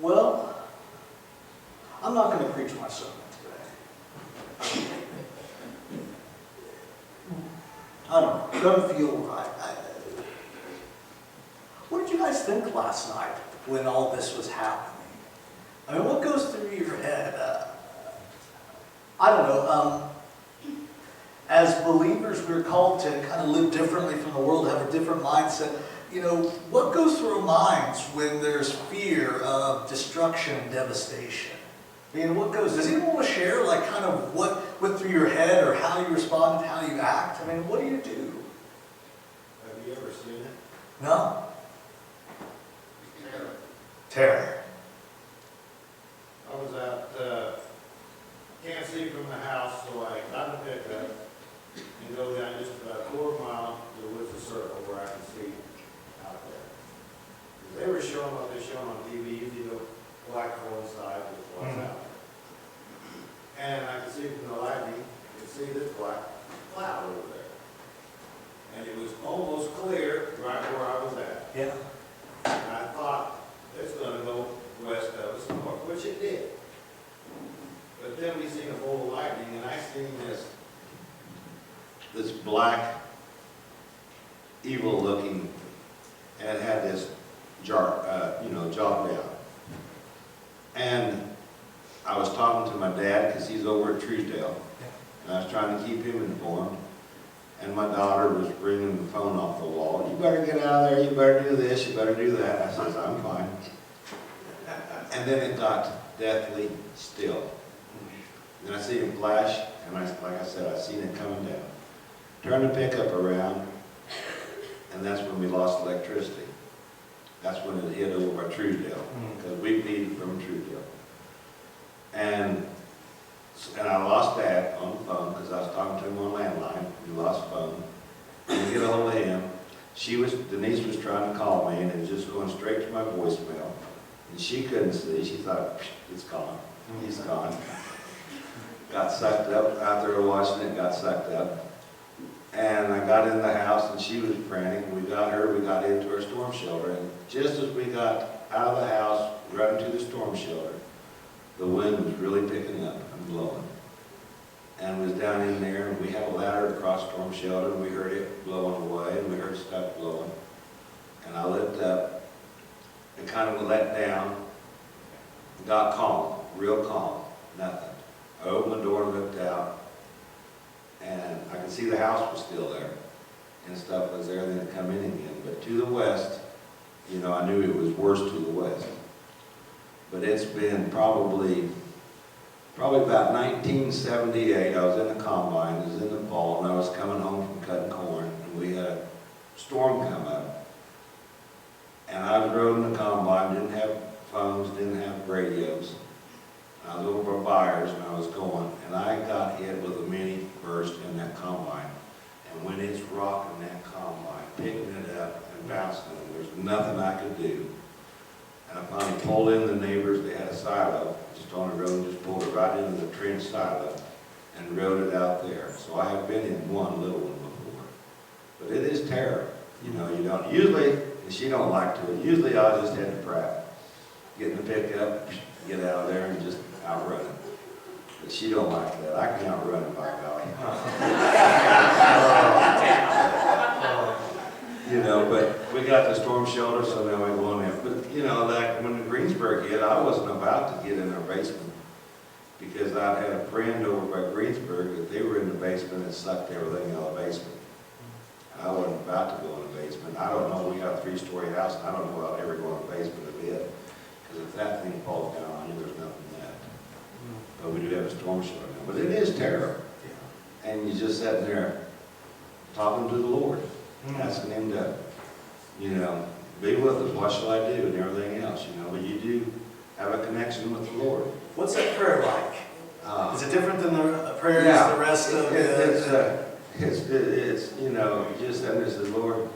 Well, I'm not going to preach my sermon today. I don't know, doesn't feel right. What did you guys think last night when all this was happening? I mean, what goes through your head? I don't know. As believers, we're called to kind of live differently from the world, have a different mindset. You know, what goes through our minds when there's fear of destruction and devastation? I mean, what goes? Does anyone want to share, like, kind of what went through your head or how you responded, how you act? I mean, what do you do? Have you ever seen it? No. Terror. Terror. I was out, can't see from the house, so I got in the pickup and go down just about a quarter mile. There was a circle where I could see out there. They were showing what they're showing on TV, usually the black coincide with what's out there. And I could see from the lightning, you could see this black cloud over there. And it was almost clear right where I was at. Yeah. And I thought, it's going to go west of us north, which it did. But then we seen a bolt of lightning, and I seen this black, evil-looking, and it had this job down. And I was talking to my dad, because he's over at Truesdale, and I was trying to keep him informed. And my daughter was bringing the phone off the wall. You better get out of there, you better do this, you better do that. I says, I'm fine. And then it got deathly still. And I see him flash, and like I said, I seen it coming down. Turned the pickup around, and that's when we lost electricity. That's when it hit over by Truesdale, because we feed from Truesdale. And I lost Dad on the phone, because I was talking to him on landline. We lost phone. Didn't get a hold of him. Denise was trying to call me, and it was just going straight to my voicemail. And she couldn't see. She thought, it's gone. He's gone. Got sucked up out there watching it, got sucked up. And I got in the house, and she was frantic. We got into our storm shelter. And just as we got out of the house, running to the storm shelter, the wind was really picking up and blowing. And was down in there, and we had a ladder across storm shelter, and we heard it blowing away, and we heard stuff blowing. And I looked up, and kind of let down, got calm, real calm, nothing. I opened the door and looked out, and I could see the house was still there, and stuff was there, then it come in again. But to the west, you know, I knew it was worse to the west. But it's been probably about 1978, I was in the combine, it was in the fall, and I was coming home from cutting corn, and we had a storm come up. And I was rode in the combine, didn't have phones, didn't have radios. I was over by Byers, and I was going, and I got hit with a mini burst in that combine. And when it's rocking that combine, picking it up and bouncing it, there's nothing I could do. And I finally pulled in the neighbors. They had a silo just on the road, and just pulled it right into the trench silo and rode it out there. So I have been in one little one before. But it is terror. You know, you don't, usually, and she don't like to it, usually I just head to Pratt. Get in the pickup, get out of there, and just outrun it. But she don't like that. I can outrun it, by golly. You know, but we got the storm shelter, so now we won't have. But, you know, like when the Greensburg hit, I wasn't about to get in our basement because I had a friend over by Greensburg that they were in the basement and sucked everything out of the basement. And I wasn't about to go in the basement. I don't know, we got a 3-story house, and I don't know I'll ever go in the basement of it. Because if that thing falls down on you, there's nothing left. But we do have a storm shelter now. But it is terror. And you're just sitting there talking to the Lord, asking Him to, you know, be with us. What shall I do? And everything else, you know. But you do have a connection with the Lord. What's that prayer like? Is it different than the prayers the rest of it's you know, just that is the Lord,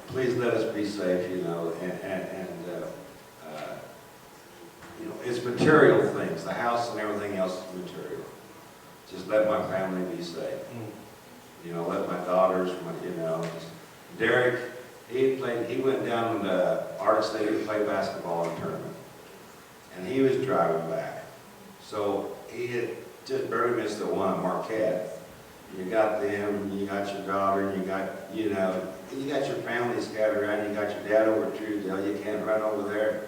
please let us be safe, you know, and you know, it's material things. The house and everything else is material. Just let my family be safe. You know, let my daughters, you know, Derek, he went down to Art State to play basketball in a tournament. and he was driving back. So he had just barely missed the one at Marquette. You got them, you got your daughter, you got, you got your family scattered around, you got your dad over at Truesdale, you can't run over there.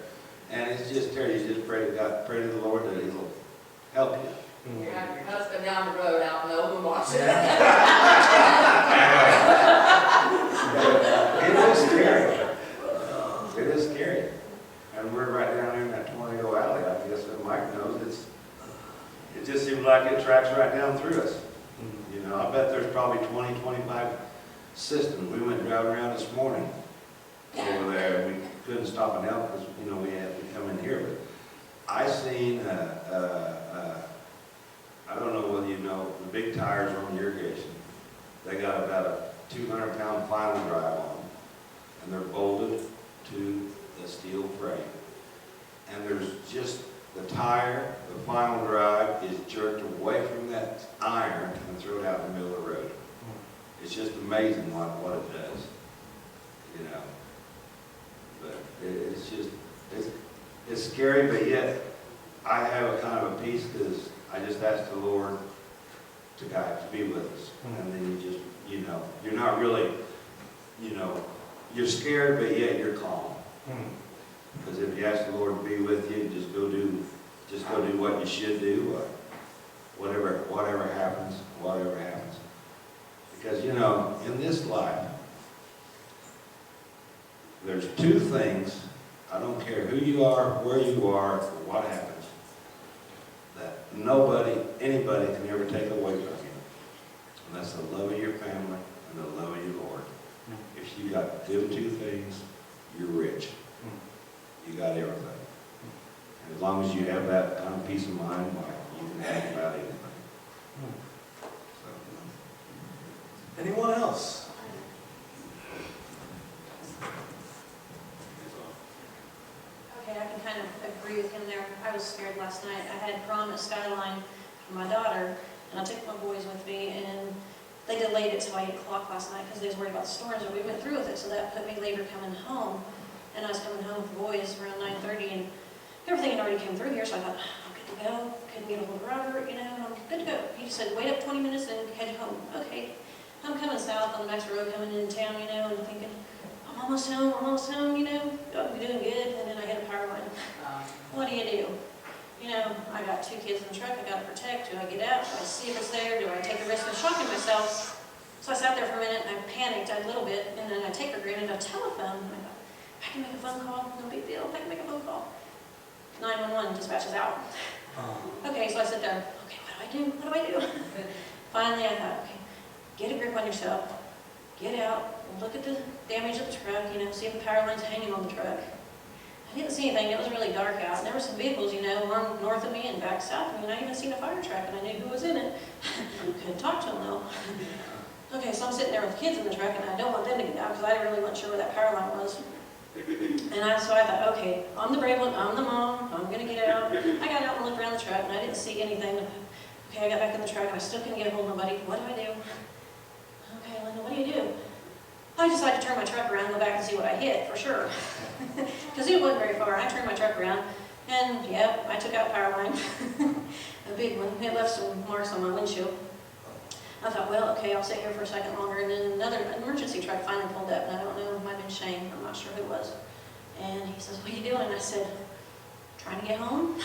And it's just there, you just pray to God, pray to the Lord that He'll help you. You have your husband down the road out in the open watching. It is scary. It is scary. And we're right down there in that tornado alley, I guess what Mike knows. It just seems like it tracks right down through us. You know, I bet there's probably 20, 25 systems. We went driving around this morning over there, and we couldn't stop and help because, you know, we had to come in here. But I seen, I don't know whether you know, the big tires on the irrigation. They got about a 200-pound final drive on them, and they're bolted to the steel frame. And there's just the tire, the final drive is jerked away from that iron and thrown out in the middle of the road. It's just amazing what it does, you know. But it's just, it's scary, but yet I have a kind of a peace because I just ask the Lord to guide, to be with us. And then you just, you know, you're not really, you know, you're scared, but yet you're calm. Because if you ask the Lord to be with you, just go do what you should do, whatever happens. Because, you know, in this life, there's two things, I don't care who you are, where you are, or what happens, that anybody can ever take away from you. And that's the love of your family and the love of your Lord. If you got them two things, you're rich. You got everything. And as long as you have that kind of peace of mind, you can have about anything. So, Anyone else? Okay, I can kind of agree with him there. I was scared last night. I had prom at Skyline for my daughter, and I took my boys with me, and they delayed it till 8 o'clock last night because they was worried about the storms, but we went through with it, so that put me later coming home. And I was coming home with the boys around 9:30, and everything had already come through here, so I thought, I'm good to go. Couldn't get a hold of Robert, you know, I'm good to go. He just said, wait up 20 minutes and head home. Okay. I'm coming south on the Macksville Road, coming into town, you know, and thinking, I'm almost home, you know, I'm doing good. And then I hit a power line. What do? You know, I got 2 kids in the truck, I got to protect. Do I get out? Do I see if it's there? Do I take a risk of shocking myself? So I sat there for a minute and I panicked a little bit, and then I take for granted a telephone. And I thought, I can make a phone call, no big deal, I can make a phone call. 911 dispatches out. Okay, so I sit there, okay, what do I do? Finally I thought, okay, get a grip on yourself, get out, look at the damage of the truck, you know, see if the power line's hanging on the truck. I didn't see anything, it was really dark out, and there were some vehicles, you know, one north of me and back south of me, and I even seen a fire truck, and I knew who was in it. Couldn't talk to them though. Okay, so I'm sitting there with the kids in the truck, and I don't want them to get out, because I really wasn't sure where that power line was. And so I thought, okay, I'm the brave one, I'm the mom, I'm going to get out. I got out and looked around the truck, and I didn't see anything. Okay, I got back in the truck, and I still couldn't get a hold of nobody. What do I do? Okay, Linda, what do you do? I decided to turn my truck around and go back and see what I hit, for sure. Because it wasn't very far. I turned my truck around, and yep, I took out power line. A big one. It left some marks on my windshield. I thought, well, okay, I'll sit here for a second longer, and then another emergency truck finally pulled up, and I don't know, it might have been Shane, I'm not sure who it was. And he says, what are you doing? And I said, trying to get home.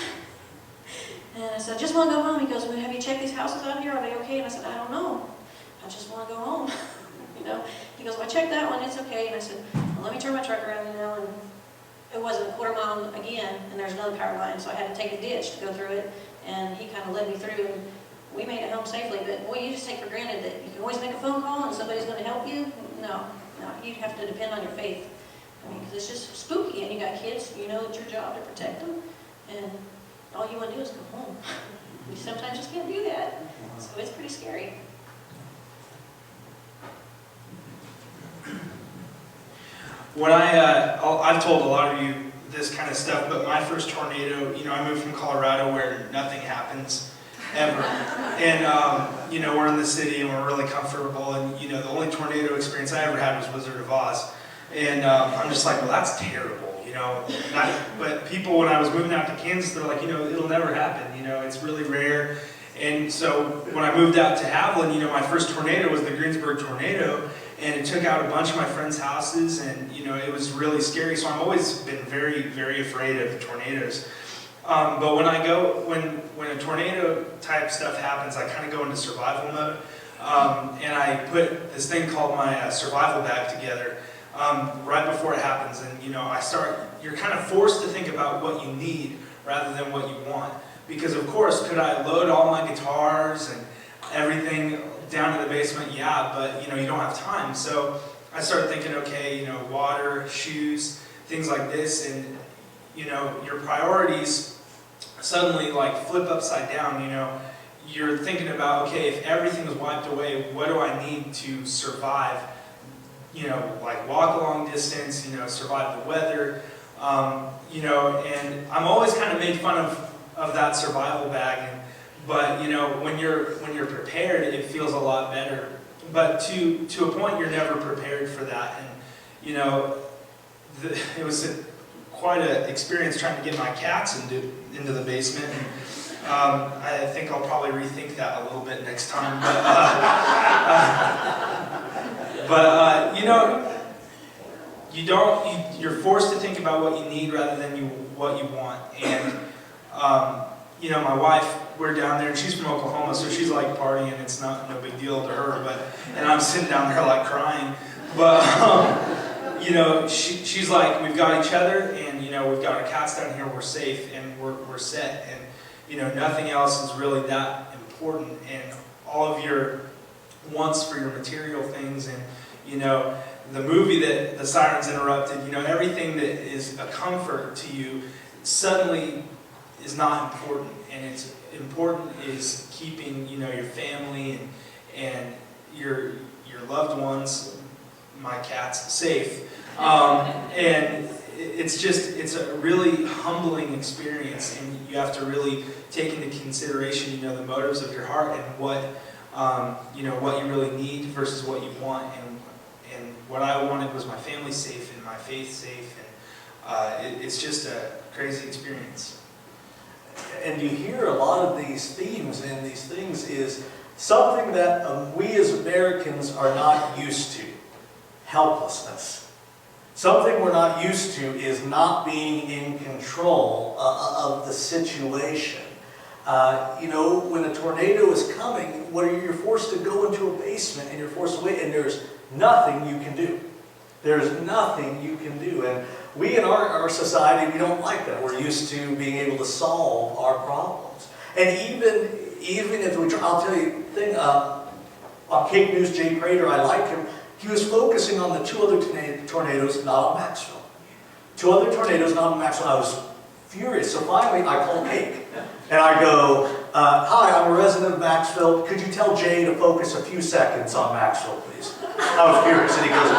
And I said, I just want to go home. He goes, well, have you checked these houses out here? Are they okay? And I said, I don't know. I just want to go home. You know? He goes, well, I checked that one, it's okay. And I said, well, let me turn my truck around, you know, and it wasn't a quarter mile again, and there's another power line, so I had to take a ditch to go through it, and he kind of led me through, and we made it home safely. But boy, you just take for granted that you can always make a phone call and somebody's going to help you. No, you have to depend on your faith. I mean, because it's just spooky, and you got kids, you know it's your job to protect them, and all you want to do is go home. We sometimes just can't do that, so it's pretty scary. When I've told a lot of you this kind of stuff, but my first tornado, you know, I moved from Colorado where nothing happens ever. And, you know, we're in the city and we're really comfortable. And, you know, the only tornado experience I ever had was Wizard of Oz. And I'm just like, well, that's terrible. You But people, when I was moving out to Kansas, they're like, it'll never happen, it's really rare. And so when I moved out to Haviland, my first tornado was the Greensburg tornado, and it took out a bunch of my friends' houses, and it was really scary. So I've always been very, very afraid of tornadoes. But when a tornado type stuff happens, I kind of go into survival mode, and I put this thing called my survival bag together right before it happens. And you're kind of forced to think about what you need rather than what you want. Because of course, could I load all my guitars and everything down to the basement? Yeah, but you don't have time. So I started thinking, okay, water, shoes, things like this, and your priorities suddenly like flip upside down. You're thinking about, okay, if everything is wiped away, what do I need to survive? Like walk a long distance, survive the weather, and I'm always kind of made fun of that survival bag, but when you're prepared, it feels a lot better. But to a point, you're never prepared for that, and it was quite an experience trying to get my cats into the basement. And, I think I'll probably rethink that a little bit next time. But you're forced to think about what you need rather than what you want. And my wife, we're down there, and she's from Oklahoma, so she's like partying. It's no big deal to her, and I'm sitting down there like crying. But she's like, we've got each other, and we've got our cats down here. We're safe and we're set, and nothing else is really that important. And all of your wants for your material things, and the movie that the sirens interrupted, everything that is a comfort to you suddenly is not important. And it's important is keeping your family and your loved ones, my cats, safe. And it's a really humbling experience, and you have to really take into consideration the motives of your heart and what what you really need versus what you want. And what I wanted was my family safe and my faith safe, and it's just a crazy experience. And you hear a lot of these themes and these things is something that we as Americans are not used to: helplessness. Something we're not used to is not being in control of the situation. When a tornado is coming, you're forced to go into a basement and you're forced to wait, and there's nothing you can do. There's nothing you can do. And we in our society, we don't like that. We're used to being able to solve our problems. And even if we try, I'll tell you the thing, on Cape News, Jay Prater, I like him. He was focusing on the two other tornadoes, not on Macksville. Two other tornadoes, not on Macksville. I was furious. So finally, I called Cake. And I go, hi, I'm a resident of Macksville. Could you tell Jay to focus a few seconds on Macksville, please? I was furious. And he goes,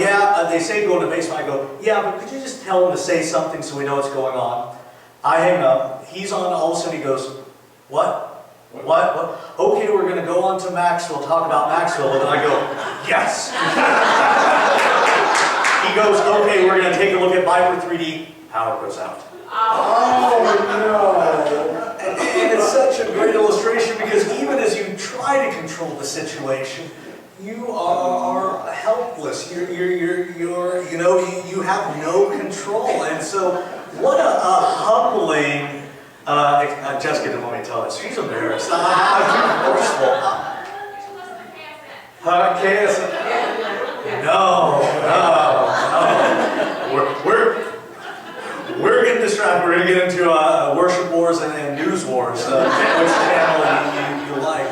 yeah, they say go in the basement. I go, yeah, but could you just tell him to say something so we know what's going on? I hang up. He's on, all of a sudden he goes, what? Okay, we're going to go on to Macksville, talk about Macksville. And I go, yes. He goes, okay, we're going to take a look at Viper 3D. Power goes out. Oh, no. And it's such a great illustration, because even as you try to control the situation, you are helpless. You have no control. And so what a humbling, Jessica didn't want me to tell this. She's embarrassed. I'm forceful. KSN. No. We're getting distracted. We're going to get into worship wars and news wars. Which channel you like.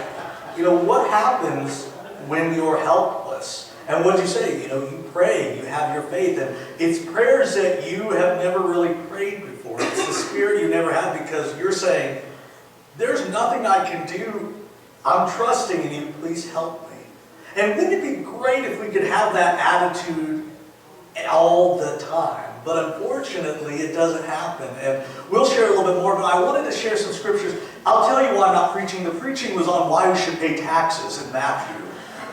What happens when you're helpless? And what you say? You pray, you have your faith. And it's prayers that you have never really prayed before. It's the spirit you never had, because you're saying, there's nothing I can do. I'm trusting in you. Please help me. And wouldn't it be great if we could have that attitude all the time? But unfortunately, it doesn't happen. And we'll share a little bit more, but I wanted to share some scriptures. I'll tell you why I'm not preaching. The preaching was on why we should pay taxes in Matthew.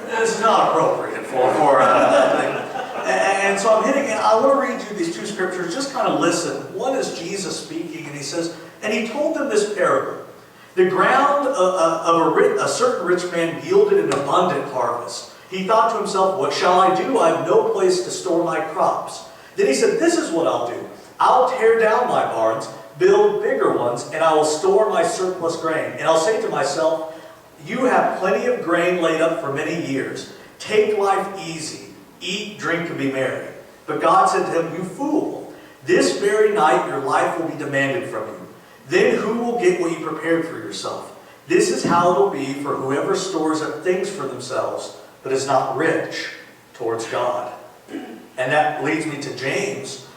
It's not appropriate for thing. And so I'm hitting, and I want to read you these two scriptures. Just kind of listen. One is Jesus speaking, and he says, and he told them this parable. The ground of a certain rich man yielded an abundant harvest. He thought to himself, what shall I do? I have no place to store my crops. Then he said, this is what I'll do. I'll tear down my barns, build bigger ones, and I will store my surplus grain. And I'll say to myself, you have plenty of grain laid up for many years. Take life easy. Eat, drink, and be merry. But God said to him, you fool, this very night your life will be demanded from you. Then who will get what you prepared for yourself? This is how it will be for whoever stores up things for themselves, but is not rich towards God. And that leads me to James.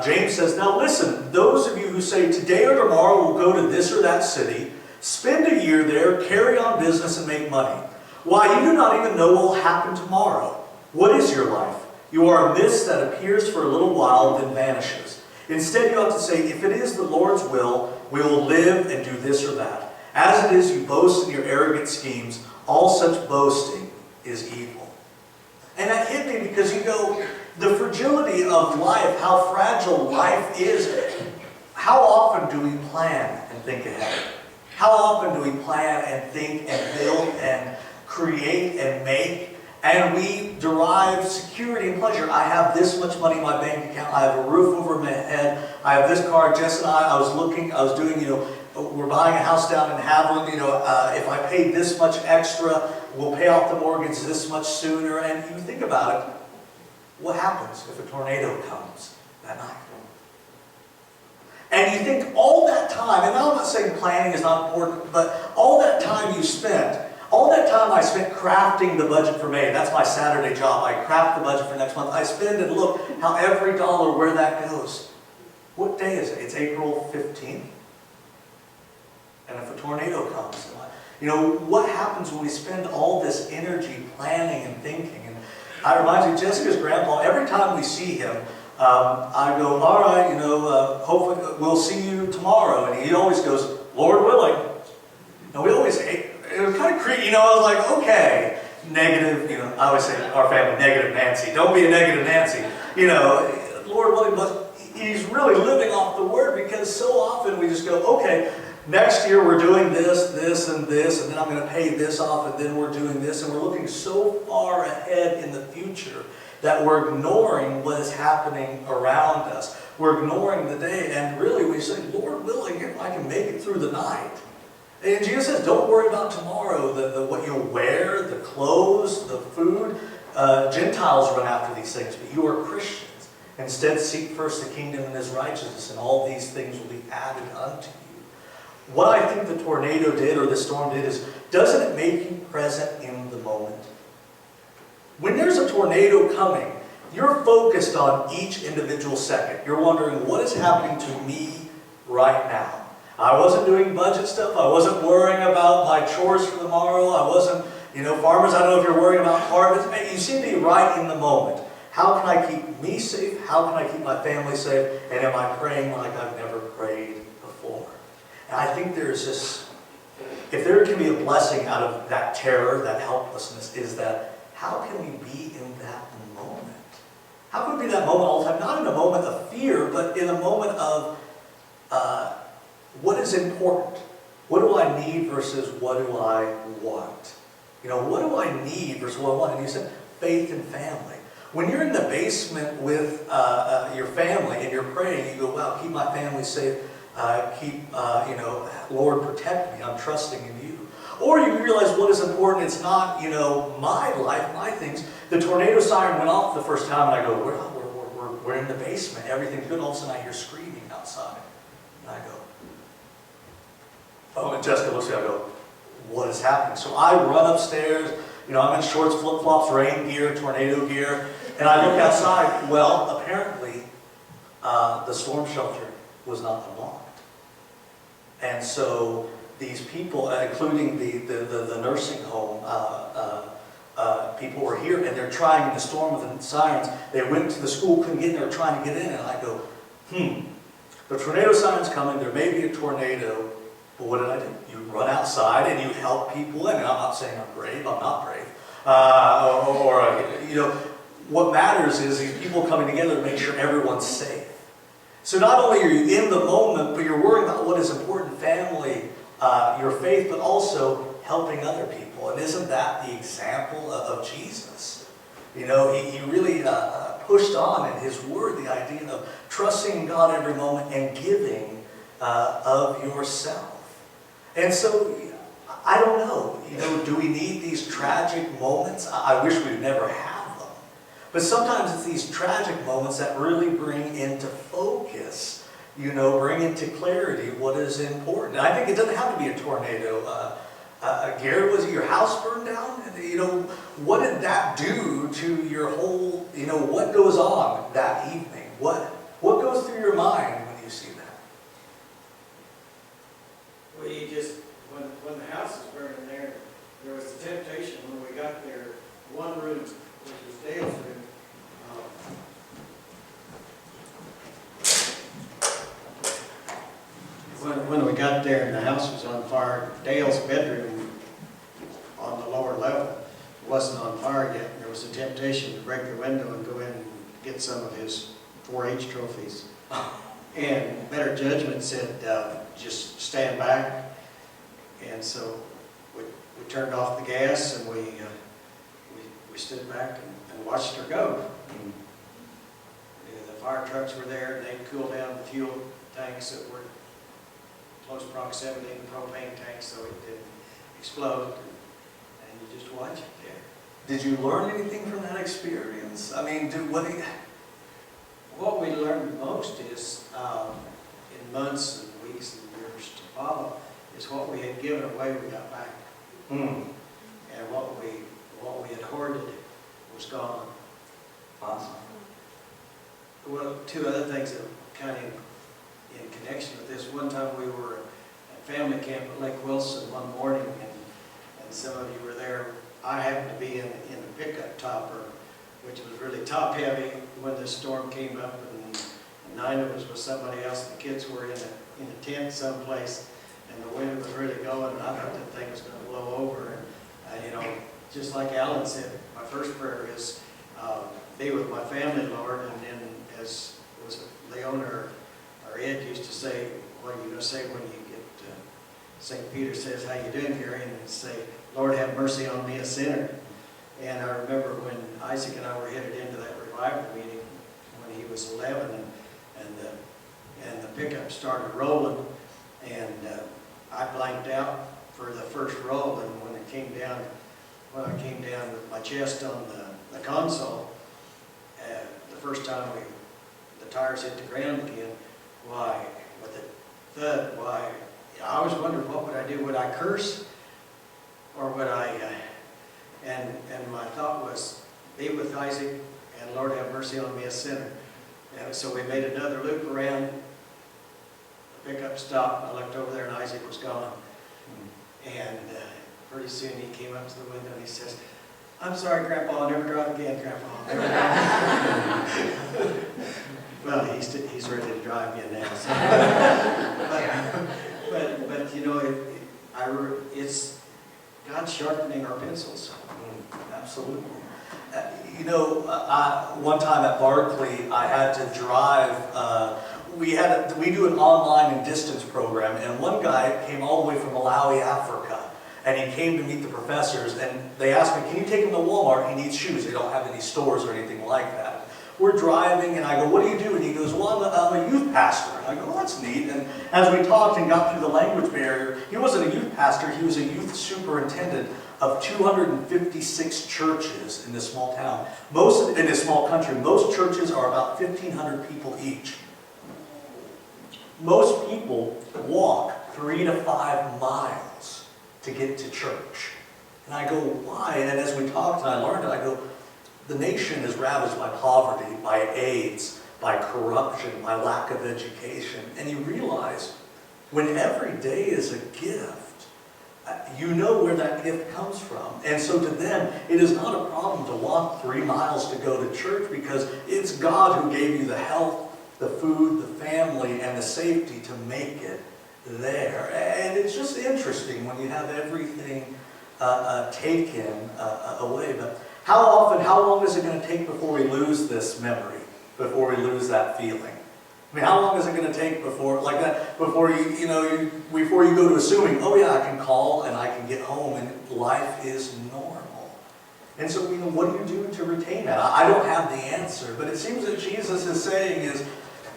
James says, now listen, those of you who say today or tomorrow we'll go to this or that city, spend a year there, carry on business, and make money. Why, you do not even know what will happen tomorrow. What is your life? You are a mist that appears for a little while and then vanishes. Instead, you ought to say, if it is the Lord's will, we will live and do this or that. As it is, you boast in your arrogant schemes. All such boasting is evil. And that hit me because you go, the fragility of life, how fragile life is. How often do we plan and think ahead? How often do we plan and think and build and create and make? And we derive security and pleasure. I have this much money in my bank account. I have a roof over my head. I have this car. Jess and I was doing, we're buying a house down in Haviland. If I paid this much extra, we'll pay off the mortgage this much sooner. And you think about it, what happens if a tornado comes that night? And you think all that time, and I'm not saying planning is not important, but all that time you spent, all that time I spent crafting the budget for May. That's my Saturday job. I craft the budget for next month. I spend and look how every dollar, where that goes. What day is it? It's April 15th. And if a tornado comes, what happens when we spend all this energy planning and thinking? And I remind you, Jessica's grandpa, every time we see him, I go, all right, hopefully we'll see you tomorrow. And he always goes, Lord willing. And we always, it was kind of creepy, I was like, okay, negative, I always say our family, negative Nancy. Don't be a negative Nancy. Lord willing, but he's really living off the word because so often we just go, okay, next year we're doing this, this, and this, and then I'm going to pay this off, and then we're doing this, and we're looking so far ahead in the future that we're ignoring what is happening around us. We're ignoring the day, and really we say, Lord willing, if I can make it through the night. And Jesus says, don't worry about tomorrow, what you'll wear, the clothes, the food. Gentiles run after these things, but you are Christians. Instead, seek first the kingdom and his righteousness, and all these things will be added unto you. What I think the tornado did, or the storm did, is, doesn't it make you present in the moment? When there's a tornado coming, you're focused on each individual second. You're wondering, what is happening to me right now? I wasn't doing budget stuff. I wasn't worrying about my chores for tomorrow. I wasn't, farmers, I don't know if you're worrying about harvest. You seem to be right in the moment. How can I keep me safe? How can I keep my family safe? And am I praying like I've never prayed before? And I think there's this, if there can be a blessing out of that terror, that helplessness, is that how can we be in that moment? How can we be in that moment all the time? Not in a moment of fear, but in a moment of what is important? What do I need versus what do I want? What do I need versus what I want? And you said faith and family. When you're in the basement with your family and you're praying, you go, wow, keep my family safe. Lord, protect me. I'm trusting in you. Or you realize what is important. It's not, my life, my things. The tornado siren went off the first time, and I go, we're in the basement. Everything's good. All of a sudden, I hear screaming outside. And I go, oh, and Jessica looks at me, I go, what is happening? So I run upstairs. I'm in shorts, flip-flops, rain gear, tornado gear. And I look outside. Well, apparently, the storm shelter was not unlocked. And so these people, including the nursing home people, were here, and they're trying in the storm with the sirens. They went to the school, couldn't get in, they were trying to get in, and I go, the tornado siren's coming, there may be a tornado, but what did I do? You run outside and you help people in. And I'm not saying I'm brave, I'm not brave. what matters is these people coming together to make sure everyone's safe. So not only are you in the moment, but you're worrying about what is important, family, your faith, but also helping other people. And isn't that the example of Jesus? You know, he really pushed on in his word the idea of trusting in God every moment and giving of yourself. And so, I don't know, you know, do we need these tragic moments? I wish we'd never have them. But sometimes it's these tragic moments that really bring into focus, you know, bring into clarity what is important. And I think it doesn't have to be a tornado. Garrett, was it your house burned down? You know, what did that do to your whole, you know, what goes on that evening? What goes through your mind when you see that? Well, you just, when the house was burning there was the temptation when we got there, one room, which was Dale's room, when we got there and the house was on fire, Dale's bedroom on the lower level wasn't on fire yet. There was a temptation to break the window and go in and get some of his 4-H trophies. And better judgment said, just stand back. And so we turned off the gas and we stood back and watched her go. The fire trucks were there and they'd cool down the fuel tanks that were close proximity to propane tanks so it didn't explode. And you just watch it there. Did you learn anything from that experience? I mean, What we learned most is, in months and weeks and years to follow, is what we had given away we got back. And what we had hoarded was gone. Awesome. Well, two other things that kind of in connection with this. One time we were at family camp at Lake Wilson one morning, and some of you were there. I happened to be in the pickup topper, which was really top heavy when the storm came up, and 9 of us with somebody else. The kids were in a tent someplace, and the wind was really going, and I thought that thing was going to blow over. And you know, just like Alan said, my first prayer is be with my family, Lord. And then, as was Leona or Ed used to say, what are you going to say when you get St. Peter says, "How you doing, Gary?" And say, "Lord, have mercy on me, a sinner." And I remember when Isaac and I were headed into that revival meeting when he was 11, and the pickup started rolling, and I blanked out for the first roll. And when I came down with my chest on the console, the first time the tires hit the ground again, why, with a thud, why, I always wondered what would I do? Would I curse, or would I? And my thought was, be with Isaac, and Lord have mercy on me, a sinner. And so we made another loop around. The pickup stopped. I looked over there, and Isaac was gone. And pretty soon he came up to the window and he says, "I'm sorry, Grandpa, I'll never drive again, Grandpa. I'll never drive." Well, he's ready to drive again now. So. but you know, it's God sharpening our pencils. Absolutely. You know, one time at Barclay, I had to drive. We do an online and distance program, and one guy came all the way from Malawi, Africa, and he came to meet the professors, and they asked me, "Can you take him to Walmart? He needs shoes." They don't have any stores or anything like that. We're driving, and I go, "What do you do?" And he goes, "Well, I'm a youth pastor." I go, "Well, that's neat." And as we talked and got through the language barrier, he wasn't a youth pastor, he was a youth superintendent of 256 churches in this small town. In this small country, most churches are about 1,500 people each. Most people walk 3 to 5 miles to get to church. And I go, why? And as we talked and I learned it, I go, the nation is ravaged by poverty, by AIDS, by corruption, by lack of education. And you realize when every day is a gift, you know where that gift comes from. And so to them, it is not a problem to walk 3 miles to go to church, because it's God who gave you the health, the food, the family, and the safety to make it there. And it's just interesting when you have everything taken away. But how long is it going to take before we lose this memory, before we lose that feeling? I mean, how long is it going to take before, like that, before before you go to assuming, oh yeah, I can call and I can get home and life is normal. And so, what do you do to retain that? I don't have the answer, but it seems that Jesus is saying is,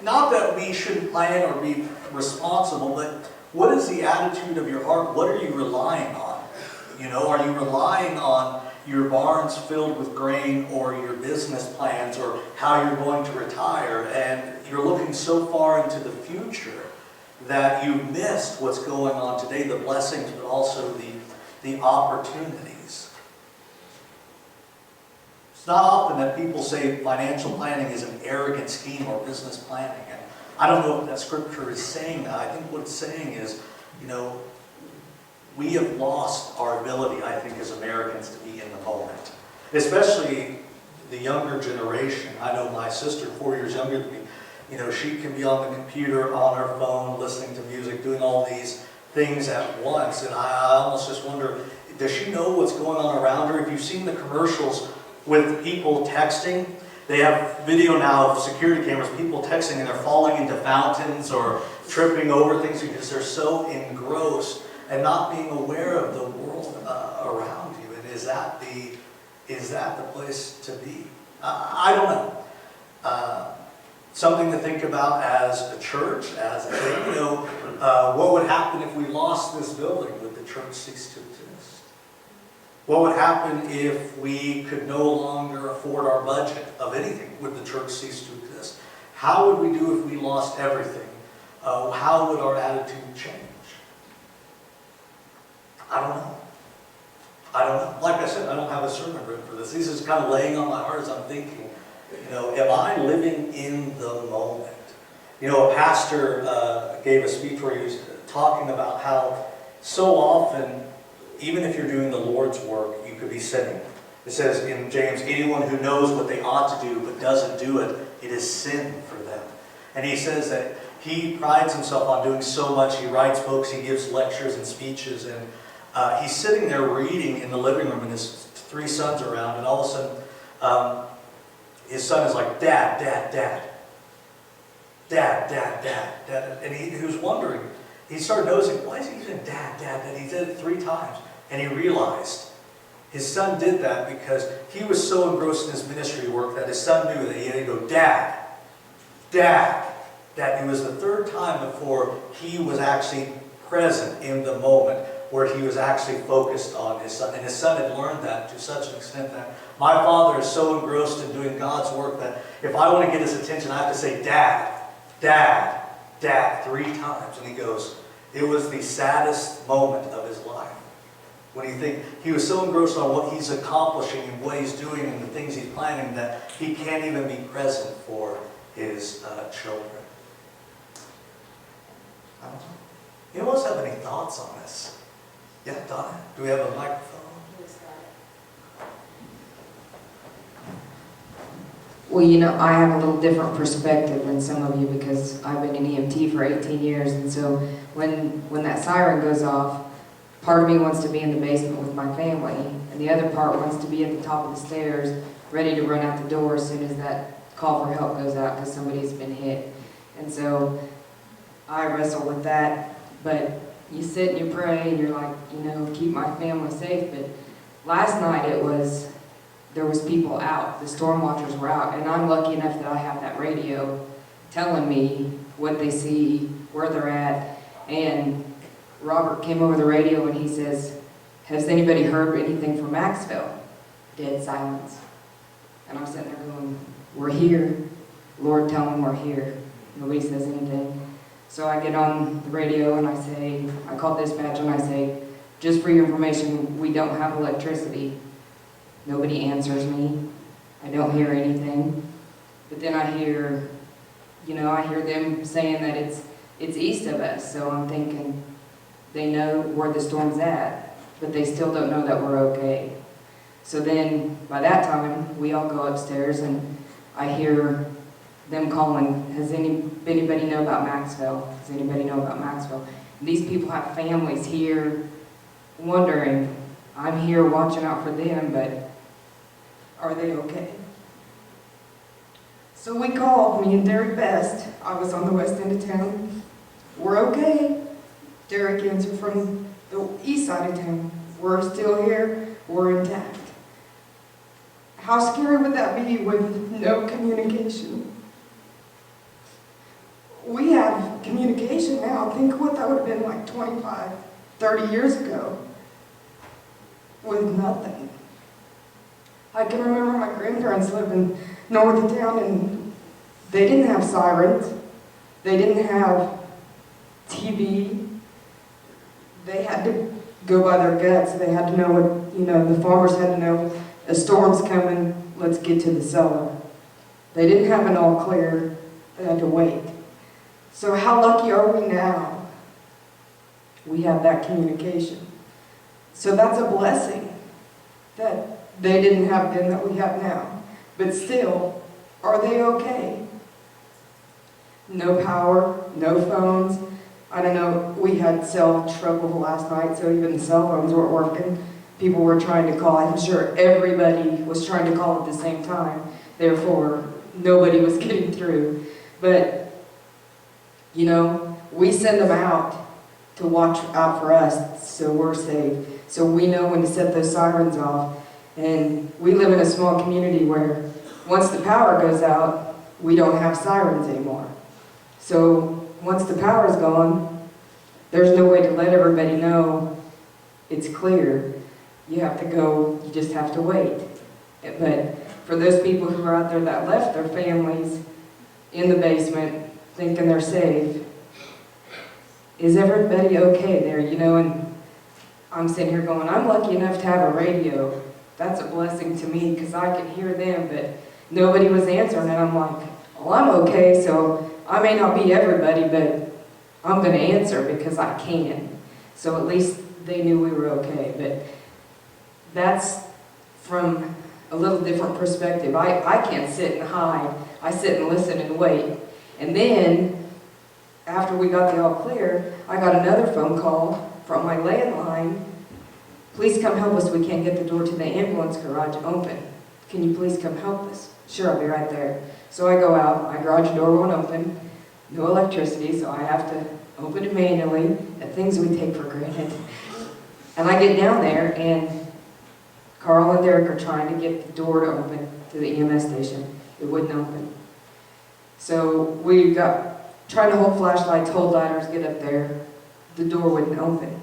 not that we shouldn't plan or be responsible, but what is the attitude of your heart? What are you relying on? Are you relying on your barns filled with grain or your business plans or how you're going to retire? And you're looking so far into the future that you missed what's going on today, the blessings, but also the opportunities. It's not often that people say financial planning is an arrogant scheme or business planning. And I don't know if that scripture is saying that. I think what it's saying is, we have lost our ability, I think, as Americans to be in the moment. Especially the younger generation. I know my sister, 4 years younger than me, she can be on the computer, on her phone, listening to music, doing all these things at once. And I almost just wonder, does she know what's going on around her? If you've seen the commercials with people texting, they have video now of security cameras, people texting, and they're falling into fountains or tripping over things because they're so engrossed and not being aware of the world around you. And is that the place to be? I don't know. Something to think about as a church, as a thing. What would happen if we lost this building? Would the church cease to exist? What would happen if we could no longer afford our budget of anything? Would the church cease to exist? How would we do if we lost everything? How would our attitude change? I don't know. Like I said, I don't have a sermon written for this. This is kind of laying on my heart as I'm thinking, am I living in the moment? A pastor gave a speech where he was talking about how so often, even if you're doing the Lord's work, you could be sinning. It says in James, anyone who knows what they ought to do but doesn't do it, it is sin for them. And he says that he prides himself on doing so much. He writes books, he gives lectures and speeches, and he's sitting there reading in the living room, and his 3 sons are around, and all of a sudden, his son is like, Dad, Dad, Dad. Dad, Dad, Dad, Dad. And he was wondering, he started noticing, why is he using Dad, Dad, Dad? He did it 3 times. And he realized his son did that because he was so engrossed in his ministry work that his son knew that he had to go, Dad, Dad, Dad. It was the 3rd time before he was actually present in the moment where he was actually focused on his son. And his son had learned that to such an extent that my father is so engrossed in doing God's work that if I want to get his attention, I have to say, Dad, Dad, Dad, 3 times. And he goes, it was the saddest moment of his life. When you think he was so engrossed on what he's accomplishing and what he's doing and the things he's planning that he can't even be present for his children. I don't know. Anyone else have any thoughts on this? Yeah, Donna, do we have a microphone? Well, I have a little different perspective than some of you because I've been in EMT for 18 years, and so when that siren goes off, part of me wants to be in the basement with my family, and the other part wants to be at the top of the stairs, ready to run out the door as soon as that call for help goes out because somebody's been hit. And so I wrestle with that, but you sit and you pray and you're like, keep my family safe. But last night there was people out, the storm watchers were out, and I'm lucky enough that I have that radio telling me what they see, where they're at. And Robert came over the radio and he says, has anybody heard anything from Macksville? Dead silence. And I'm sitting there going, we're here. Lord, tell them we're here. Nobody says anything. So I get on the radio and I call dispatch and I say, just for your information, we don't have electricity. Nobody answers me. I don't hear anything. But then I hear them saying that it's east of us. So I'm thinking they know where the storm's at, but they still don't know that we're okay. So then by that time, we all go upstairs and I hear them calling, does anybody know about Macksville? Does anybody know about Macksville? And these people have families here wondering, I'm here watching out for them, but Are they okay? So we called, me and Derek Best. I was on the west end of town. We're okay. Derek answered from the east side of town. We're still here. We're intact. How scary would that be with no communication? We have communication now. Think what that would have been like 25, 30 years ago with nothing. I can remember my grandparents living north of town and they didn't have sirens. They didn't have TV. They had to go by their guts. They had to know what, the farmers had to know a storm's coming, let's get to the cellar. They didn't have an all clear. They had to wait. So how lucky are we now? We have that communication. So that's a blessing that they didn't have then that we have now. But still, are they okay? No power, no phones. I don't know, we had cell trouble last night, so even the cell phones weren't working. People were trying to call. I'm sure everybody was trying to call at the same time. Therefore, nobody was getting through. But we send them out to watch out for us so we're safe. So we know when to set those sirens off. And we live in a small community where once the power goes out, we don't have sirens anymore. So once the power's gone, there's no way to let everybody know it's clear. You have to go, you just have to wait. But for those people who are out there that left their families in the basement thinking they're safe, is everybody okay there, And I'm sitting here going, I'm lucky enough to have a radio. That's a blessing to me because I can hear them, but nobody was answering. And I'm like, well, I'm okay, so I may not be everybody, but I'm going to answer because I can. So at least they knew we were okay. But that's from a little different perspective. I can't sit and hide. I sit and listen and wait. And then, after we got the all clear, I got another phone call from my landline. Please come help us. We can't get the door to the ambulance garage open. Can you please come help us? Sure, I'll be right there. So I go out. My garage door won't open. No electricity, so I have to open it manually. The things we take for granted. And I get down there, and Carl and Derek are trying to get the door to open to the EMS station. It wouldn't open. So we got trying to hold flashlights, hold ladders, get up there. The door wouldn't open.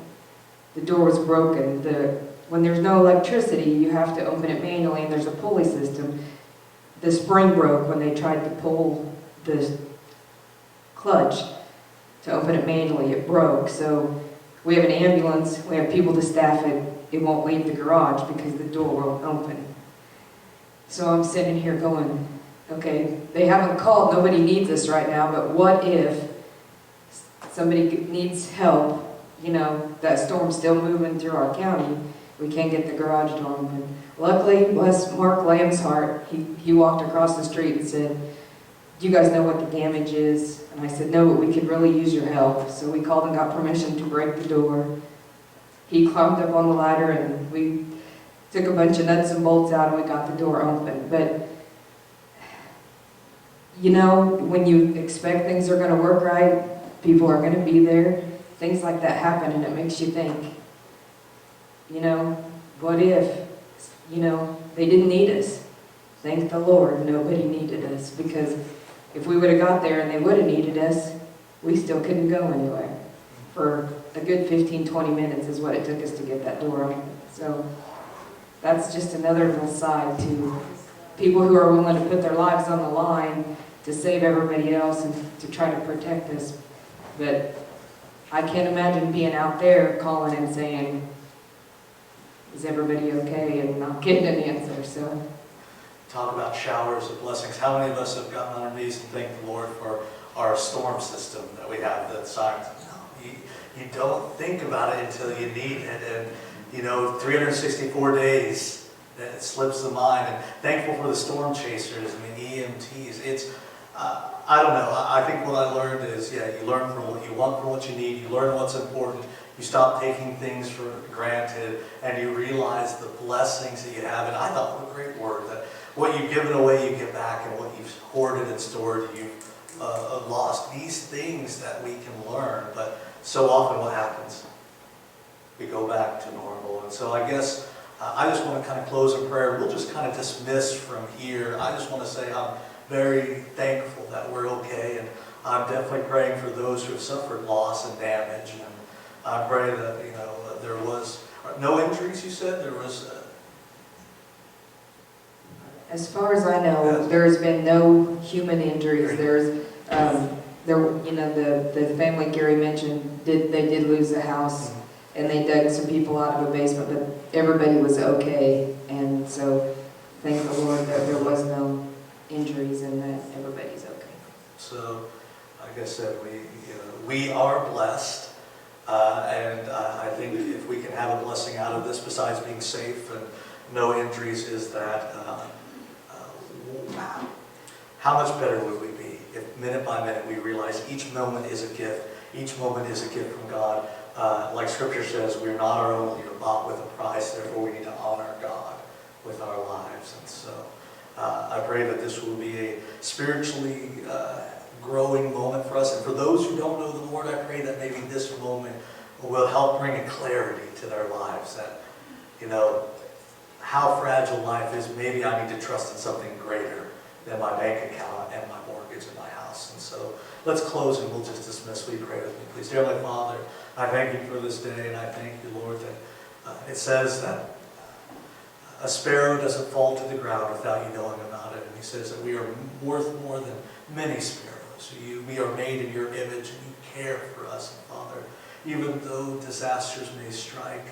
The door was broken. When there's no electricity, you have to open it manually, and there's a pulley system. The spring broke when they tried to pull the clutch to open it manually. It broke. So we have an ambulance. We have people to staff it. It won't leave the garage because the door won't open. So I'm sitting here going, okay, they haven't called, nobody needs us right now, but what if somebody needs help, that storm's still moving through our county, we can't get the garage door open. Luckily, bless Mark Lamb's heart, he walked across the street and said, do you guys know what the damage is? And I said, no, but we could really use your help. So we called and got permission to break the door. He climbed up on the ladder and we took a bunch of nuts and bolts out and we got the door open. But when you expect things are going to work right, people are going to be there, things like that happen and it makes you think, what if, they didn't need us. Thank the Lord, nobody needed us, because if we would have got there and they would have needed us, we still couldn't go anywhere. For a good 15, 20 minutes is what it took us to get that door open. So that's just another little side to people who are willing to put their lives on the line to save everybody else and to try to protect us. But I can't imagine being out there calling and saying, is everybody okay, and not getting an answer. So Talk about showers of blessings. How many of us have gotten on our knees and thanked the Lord for our storm system that we have, the sirens? No, you don't think about it until you need it. And 364 days, it slips the mind. And thankful for the storm chasers and the EMTs. It's, I don't know. I think what I learned is, you learn from what you want, from what you need. You learn what's important. You stop taking things for granted, and you realize the blessings that you have. And I thought, what a great word, that what you've given away, you get back, and what you've hoarded and stored, you've lost. These things that we can learn, but so often what happens? We go back to normal. And so I guess I just want to kind of close in prayer. We'll just kind of dismiss from here. I just want to say I'm very thankful that we're okay, and I'm definitely praying for those who have suffered loss and damage. And I pray that, there was no injuries, you said? There was... As far as I know, there's been no human injuries. There's, the family Gary mentioned, they did lose a house, and they dug some people out of a basement, but everybody was okay. And so, thank the Lord that there was no injuries and that everybody's okay. So, like I said, we are blessed. And I think if we can have a blessing out of this, besides being safe and no injuries, is that how much better would we be if minute by minute we realize each moment is a gift. Each moment is a gift from God. Like Scripture says, we're not our own, we are bought with a price, therefore we need to honor God with our lives. And so I pray that this will be a spiritually growing moment for us. And for those who don't know the Lord, I pray that maybe this moment will help bring a clarity to their lives, that, how fragile life is. Maybe I need to trust in something greater than my bank account and my mortgage and my house. And so let's close and we'll just dismiss. Will you pray with me, please? Dear Heavenly Father, I thank you for this day, and I thank you, Lord, that it says that a sparrow doesn't fall to the ground without you knowing about it. And he says that we are worth more than many sparrows. We are made in your image, and you care for us. And Father, even though disasters may strike,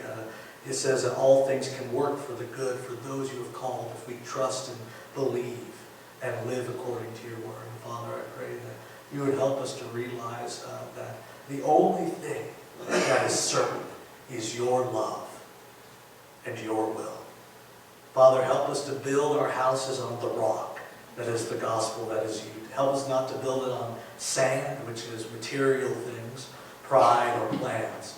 it says that all things can work for the good for those you have called if we trust and believe and live according to your word. And Father, I pray that you would help us to realize that the only thing that is certain is your love and your will. Father, help us to build our houses on the rock that is the gospel, that is you. Help us not to build it on sand, which is material things, pride or plans.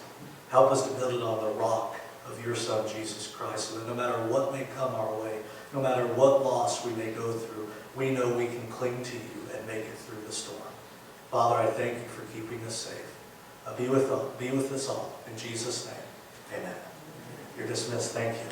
Help us to build it on the rock of your Son, Jesus Christ, so that no matter what may come our way, no matter what loss we may go through, we know we can cling to you and make it through the storm. Father, I thank you for keeping us safe. Be with us all. In Jesus' name, amen. You're dismissed. Thank you.